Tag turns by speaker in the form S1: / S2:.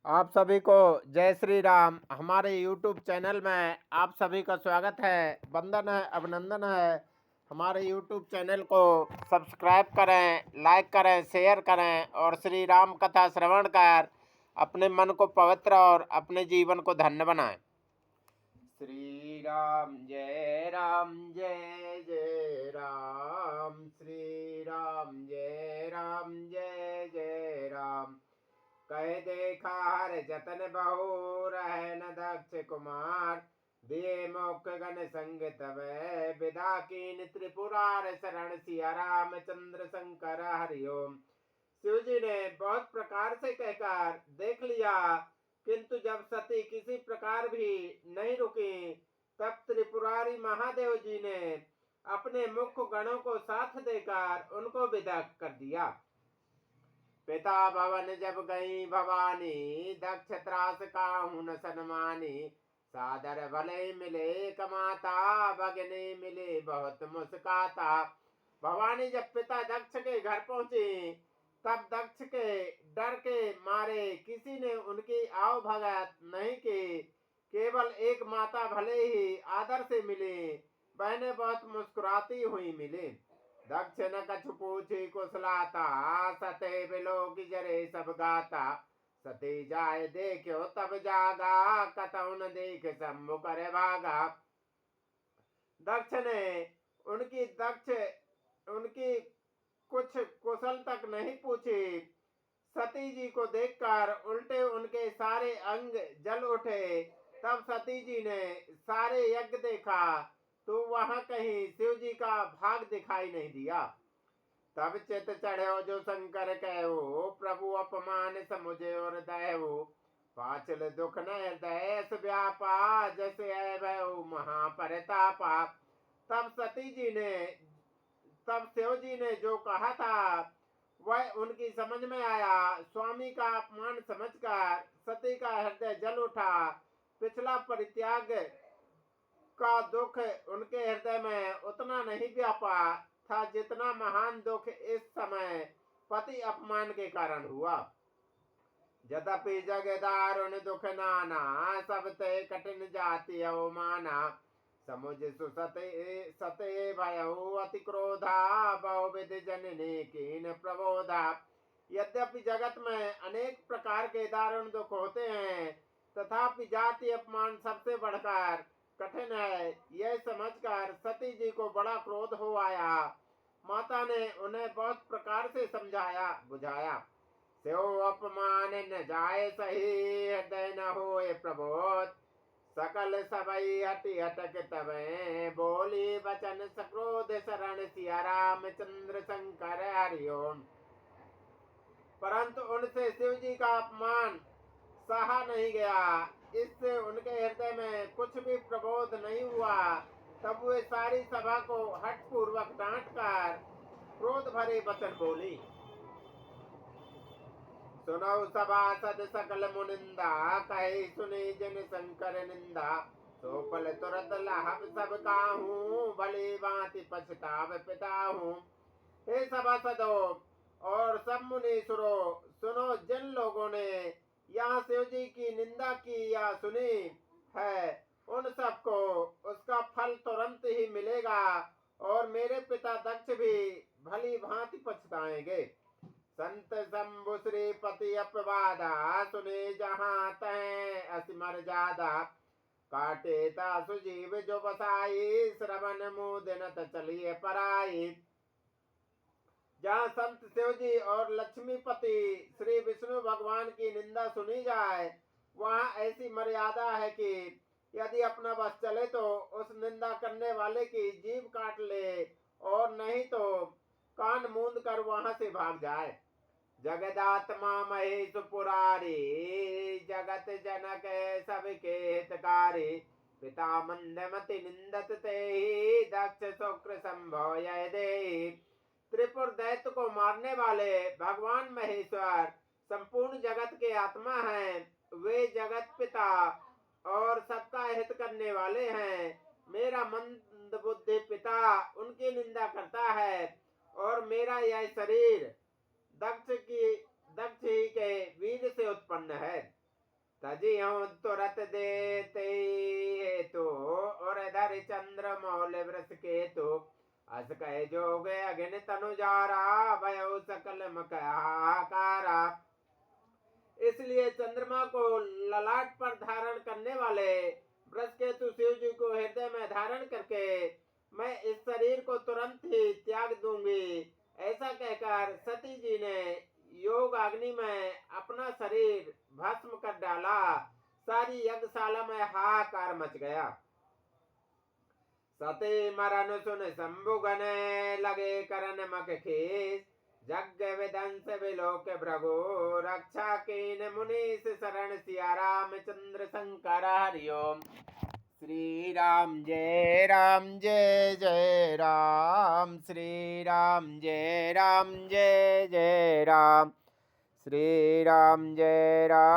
S1: आप सभी को जय श्री राम। हमारे YouTube चैनल में आप सभी का स्वागत है। वंदन है, अभिनंदन है। हमारे YouTube चैनल को सब्सक्राइब करें, लाइक करें, शेयर करें और श्री राम कथा श्रवण कर अपने मन को पवित्र और अपने जीवन को धन्य बनाएं। श्री राम जय राम जय जय राम, श्री राम जय राम जय जय राम। कह देखा हर जतन बहु रहे न दक्ष कुमार, दिए मोक्ष गण संग तब विदा कीन त्रिपुरार शरण सिया रामचंद्र शंकर हरिओम। शिव जी ने बहुत प्रकार से कहकर देख लिया, किंतु जब सती किसी प्रकार भी नहीं रुकी, तब त्रिपुरारी महादेव जी ने अपने मुख्य गणों को साथ देकर उनको विदा कर दिया। पिता भवन जब गई भवानी, दक्ष त्रास काहू न सन्मानी। सादर भले मिले कमाता, भगने मिले बहुत मुस्काता। भवानी जब पिता दक्ष के घर पहुंची, तब दक्ष के डर के मारे किसी ने उनकी आओ भगत नहीं की। केवल एक माता भले ही आदर से मिली, बहने बहुत मुस्कुराती हुई मिली। दक्ष न कछु पूछी कुशलाता, सते बिलो की जरे सब गाता। सती जाए देखो तब जागा, कतौ न देख शंभु करे भागा। दक्ष ने उनकी कुछ कुशल तक नहीं पूछी। सती जी को देखकर उल्टे उनके सारे अंग जल उठे। तब सती जी ने सारे यज्ञ देखा, तो वहां कहीं शिव जी का भाग दिखाई नहीं दिया। तब चित चढ़ो जो शंकर कहो, प्रभु अपमान समुझे और दहु। पाचल दुख न हृदय व्यापा, जैसे भय महापरतापा। तब तब शिव जी ने जो कहा था वह उनकी समझ में आया। स्वामी का अपमान समझकर सती का हृदय जल उठा। पिछला परित्याग का दुख उनके हृदय में उतना नहीं व्यापा था जितना महान दुख इस समय पति अपमान के कारण हुआ। यद्यपि जग दारुण दुख नाना, सब ते कठिन जाति अवमाना। समुझ सुसते सते भयउ अति क्रोधा, बहुविध जननी कीन प्रबोधा। यद्यपि जगत में अनेक प्रकार के दारुण दुख होते हैं, तथापि जाति अपमान सबसे बढ़कर कठिन है, यह समझकर सती जी को बड़ा क्रोध हो आया। माता ने उन्हें बहुत प्रकार से समझाया बुझाया। स्यो अपमान न जाए सही, हृदय न होए प्रबोध। सकल सबई हटि हटक तबे, बोली बचन सक्रोध शरण सिया रामचंद्र शंकर हरिओम। परंतु उनसे शिव जी का अपमान सहा नहीं गया, इससे उनके हृदय में कुछ भी प्रबोध नहीं हुआ। तब वे सारी सभा को हठ पूर्वक डांट कर क्रोध भरे वचन बोली। सुनौ सभासद सकल मुनिंदा, कहे सुने जन शंकर निंदा। सो पल तुरत लाभ सब काहू, भले भांति पछताव पिताहू। हे सभासदों और सब मुनीश्वरो, सुनो, जिन लोगों ने यहाँ शिव जी की निंदा की या सुनी है, उन सबको उसका फल तुरंत ही मिलेगा और मेरे पिता दक्ष भी भली भांति पछताएंगे। संत शंभु श्रीपति अपवादा, सुने जहाँ तय असिमर जादा। काटे ता सुजीव जो बसाई, श्रवण मुदिनत चलिए पराई। जहाँ संत शिव जी और लक्ष्मीपति श्री विष्णु भगवान की निंदा सुनी जाए, वहाँ ऐसी मर्यादा है कि यदि अपना बस चले तो उस निंदा करने वाले की जीभ काट ले, और नहीं तो कान मूंद कर वहां से भाग जाए। जगदात्मा महेश पुरारी, जगत जनक सबके हितकारी। पिता मंदमति निंदत ते, दक्ष शुक्र संभव यह दे। त्रिपुर दैत्य को मारने वाले भगवान महेश्वर संपूर्ण जगत के आत्मा हैं। वे जगत पिता और सबका हित करने वाले हैं। मेरा मंद बुद्धि पिता उनकी निंदा करता है, और मेरा यह शरीर दक्ष ही के वीर से उत्पन्न है। तजियों तुरत देते हेतु और धरि चंद्र मौल वृष केतु अस कह जोग अग्नि तनु जारा भयो सकल मकारा। इसलिए चंद्रमा को ललाट पर धारण करने वाले बृहस्पति शिव जी को हृदय में धारण करके मैं इस शरीर को तुरंत ही त्याग दूंगी, ऐसा कहकर सती जी ने योग अग्नि में अपना शरीर भस्म कर डाला। सारी यज्ञशाला में हाहाकार मच गया। सती मरण सुन शंभु गने लगे करन मख खीस जग विदंस विलोक भृगु रक्षा कीन मुनीस शरण सिया रामचंद्र शंकर हरिओम। श्री राम जय राम जय जय राम। श्री राम जय राम जय जय राम। श्री राम जय राम।